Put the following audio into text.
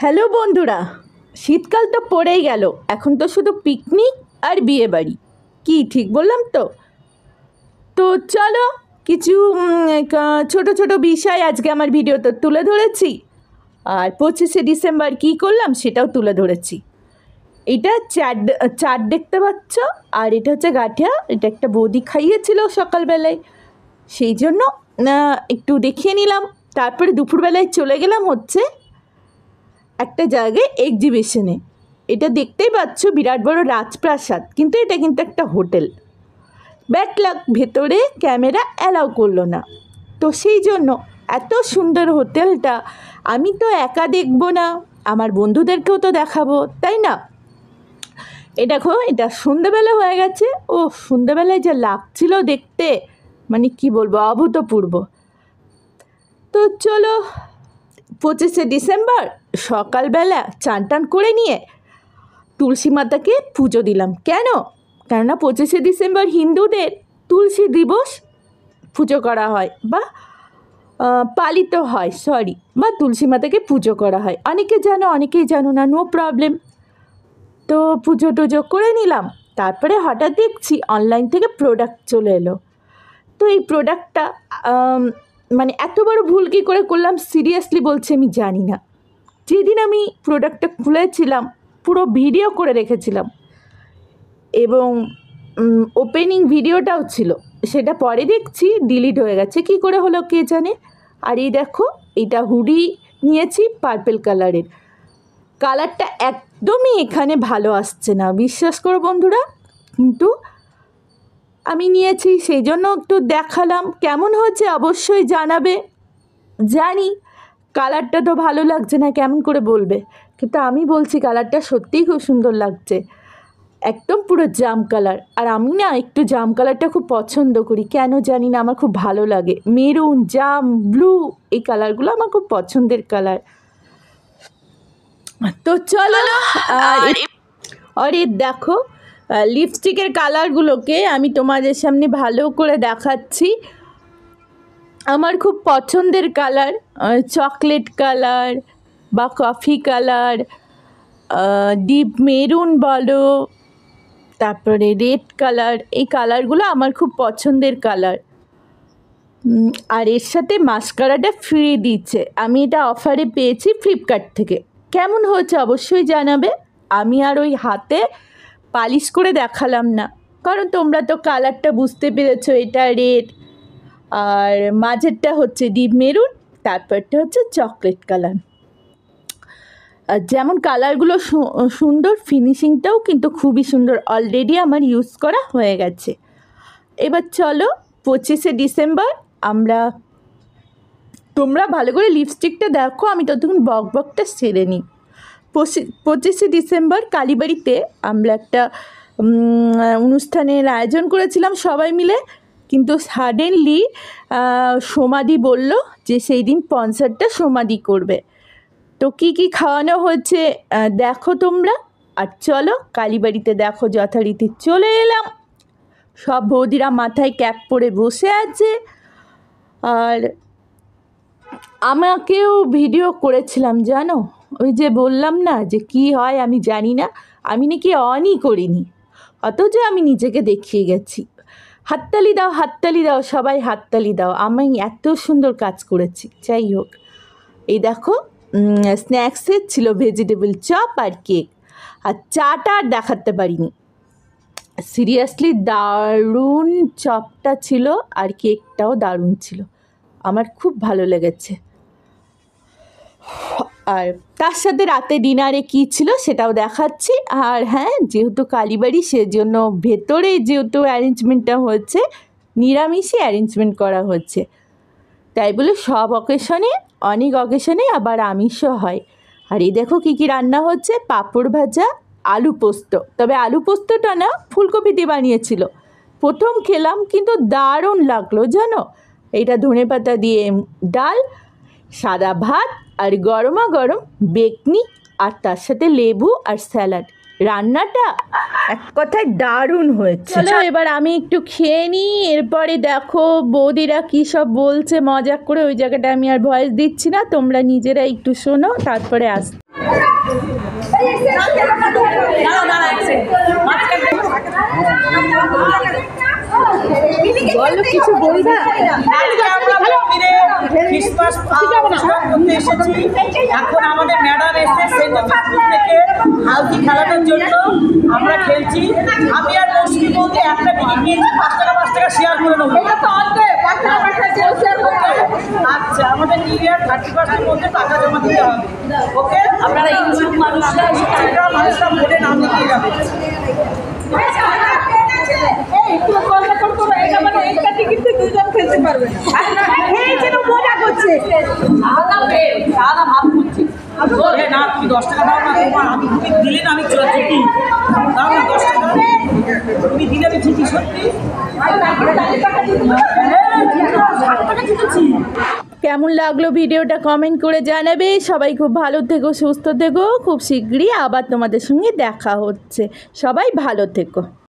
Hello বন্ধুরা, শীতকাল তো পড়েই গেল। এখন তো শুধু পিকনিক আর বিয়ে বাড়ি। কি ঠিক বললাম তো? তো চলো কিছু ছোট ছোট বিষয় আজকে আমার ভিডিওতে তুলে ধরেছি, আর 25শে ডিসেম্বর কী করলাম সেটাও তুলে ধরেছি। এটা চাট দেখতে পাচ্ছ, আর এটা হচ্ছে গাঠিয়া। এটা একটা বৌদি খাইয়েছিল সকালবেলায়, সেই জন্য একটু দেখিয়ে নিলাম। তারপরে দুপুরবেলায় চলে গেলাম হচ্ছে একটা জায়গায় এক্সিবিশনে। এটা দেখতেই পাচ্ছ বিরাট বড় রাজপ্রাসাদ, কিন্তু এটা কিন্তু একটা হোটেল। ব্যাড লাক, ভেতরে ক্যামেরা অ্যালাউ করলো না। তো সেই জন্য এত সুন্দর হোটেলটা আমি তো একা দেখবো না, আমার বন্ধুদেরকেও তো দেখাবো, তাই না? এ দেখো, এটা সন্ধ্যেবেলা হয়ে গেছে। ও সন্ধ্যেবেলায় যা লাগছিল দেখতে, মানে কি বলবো, অভূতপূর্ব। তো চলো 25শে ডিসেম্বর সকালবেলা চান টান করে নিয়ে তুলসী মাতাকে পুজো দিলাম। কেননা 25শে ডিসেম্বর হিন্দুদের তুলসী দিবস পুজো করা হয়, বা পালিত হয়, বা তুলসী মাতাকে পুজো করা হয়। অনেকে জানো, অনেকেই জানো না, নো প্রবলেম। তো পুজো টুজো করে নিলাম। তারপরে হঠাৎ দেখছি অনলাইন থেকে প্রোডাক্ট চলে এলো। তো এই প্রোডাক্টটা মানে এত বড় ভুল কী করে করলাম সিরিয়াসলি বলছি আমি জানি না। যেদিন আমি প্রোডাক্টটা খুলেছিলাম পুরো ভিডিও করে রেখেছিলাম, এবং ওপেনিং ভিডিওটাও ছিল, সেটা পরে দেখছি ডিলিট হয়ে গেছে। কি করে হলো কে জানে। আর এই দেখো, এটা হুডি নিয়েছি পার্পল কালারের। কালারটা একদমই এখানে ভালো আসছে না, বিশ্বাস করো বন্ধুরা। কিন্তু আমি নিয়েছি সেই জন্য একটু দেখালাম। কেমন হয়েছে অবশ্যই জানাবে। জানি কালারটা তো ভালো লাগছে না, কেমন করে বলবে, কিন্তু আমি বলছি কালারটা সত্যিই খুব সুন্দর লাগছে, একদম পুরো জাম কালার। আর আমি না একটু জাম কালারটা খুব পছন্দ করি, কেন জানি না, আমার খুব ভালো লাগে। মেরুন, জাম, ব্লু, এই কালারগুলো আমার খুব পছন্দের কালার। তো চলো, আর দেখো লিপস্টিকের কালারগুলোকে আমি তোমাদের সামনে ভালো করে দেখাচ্ছি। আমার খুব পছন্দের কালার চকলেট কালার বা কফি কালার, ডিপ মেরুন বলো, তারপরে রেড কালার, এই কালারগুলো আমার খুব পছন্দের কালার। আর এর সাথে মাস্কারাটা ফ্রি দিচ্ছে। আমি এটা অফারে পেয়েছি ফ্লিপকার্ট থেকে। কেমন হয়েছে অবশ্যই জানাবে। আমি আর ওই হাতে পালিশ করে দেখালাম না, কারণ তোমরা তো কালারটা বুঝতে পেরেছো, এটা রেড, আর মাঝেরটা হচ্ছে ডিপ মেরুন, তারপরটা হচ্ছে চকলেট কালার। আর যেমন কালারগুলো সুন্দর, ফিনিশিংটাও কিন্তু খুবই সুন্দর। অলরেডি আমার ইউজ করা হয়ে গেছে। এবার চলো 25শে ডিসেম্বর তোমরা ভালো করে লিপস্টিকটা দেখো, আমি ততক্ষণ বকটা সেরে নিই। 25শে ডিসেম্বর কালীবাড়িতে আমরা একটা অনুষ্ঠানের আয়োজন করেছিলাম সবাই মিলে, কিন্তু সাডেনলি সোমাদি বলল যে সেই দিন কনসার্টটা সোমাদি করবে। তো কী কী খাওয়ানো হয়েছে দেখো তোমরা। আর চলো কালীবাড়িতে দেখো যথারীতি চলে এলাম। সব বৌদিরা মাথায় ক্যাপ পরে বসে আছে, আর আমাকেও ভিডিও করেছিলাম জানো। ওই যে বললাম না যে কি হয় আমি জানি না, আমি নাকি অনই করিনি, অথচ আমি নিজেকে দেখিয়ে গেছি। হাততালি দাও, হাততালি দাও, সবাই হাততালি দাও, আমি এত সুন্দর কাজ করেছি। যাই হোক, এই দেখো স্ন্যাক্সের ছিল ভেজিটেবল চপ আর কেক। আর চাটা আর দেখাতে পারিনি, সিরিয়াসলি দারুণ চপটা ছিল, আর কেকটাও দারুণ ছিল, আমার খুব ভালো লেগেছে। আর তার সাথে রাতে ডিনারে কী ছিল সেটাও দেখাচ্ছি। আর হ্যাঁ, যেহেতু কালীবাড়ি সেজন্য ভেতরে যেহেতু অ্যারেঞ্জমেন্টটা হচ্ছে, নিরামিষই অ্যারেঞ্জমেন্ট করা হচ্ছে, তাই বলে সব অকেশনে, অনেক অকেশনে আবার আমিষও হয়। আর এই দেখো কী কী রান্না হচ্ছে, পাঁপড় ভাজা, আলু পোস্ত। তবে আলু পোস্তটা না ফুলকপি দিয়ে বানিয়েছিল। প্রথম খেলাম কিন্তু দারুণ লাগলো জানো। এটা ধনেপাতা দিয়ে ডাল, সাদা ভাত, আর গরমা গরম বেকনি, আর তার সাথে লেবু আর স্যালাড। রান্নাটা এক কথায় দারুণ হয়েছে। চলো এবার আমি একটু খেয়ে নিই, এরপরে দেখো বৌদিরা কী সব বলছে মজা করে। ওই জায়গাটা আমি আর ভয়েস দিচ্ছি না, তোমরা নিজেরা একটু শোনো, তারপরে বলো, কিছু বলবা? ক্রিসমাস করতে এসেছি। এখন আমাদের ম্যাডাম এসে সেন্ট জোসেফ থেকে হালকি খেলানোর জন্য আমরা খেলছি। আমি আর মৌসুমি বলতে একটা টিকিট নিয়েছি, 5 টাকা শেয়ার করে নেবো। আচ্ছা, আমাদের নিউ ইয়ার 31 মধ্যে টাকা জমা দিতে হবে। ওকে, আপনারা ইনজুর মানুষরা বোর্ডে নাম লিখিয়ে যাবে। না, তুমি 10 টাকা দাও না, তোমার আমি তুমি দিলে না, আমি ছুটি দাও না, 10 টাকা তুমি দিলে আমি ছুটি সত্যি। কেমন লাগলো ভিডিওটা কমেন্ট করে জানাবে। সবাই খুব ভালো থেকো, সুস্থ থেকো। খুব শীঘ্রই আবার তোমাদের সঙ্গে দেখা হচ্ছে। সবাই ভালো থেকো।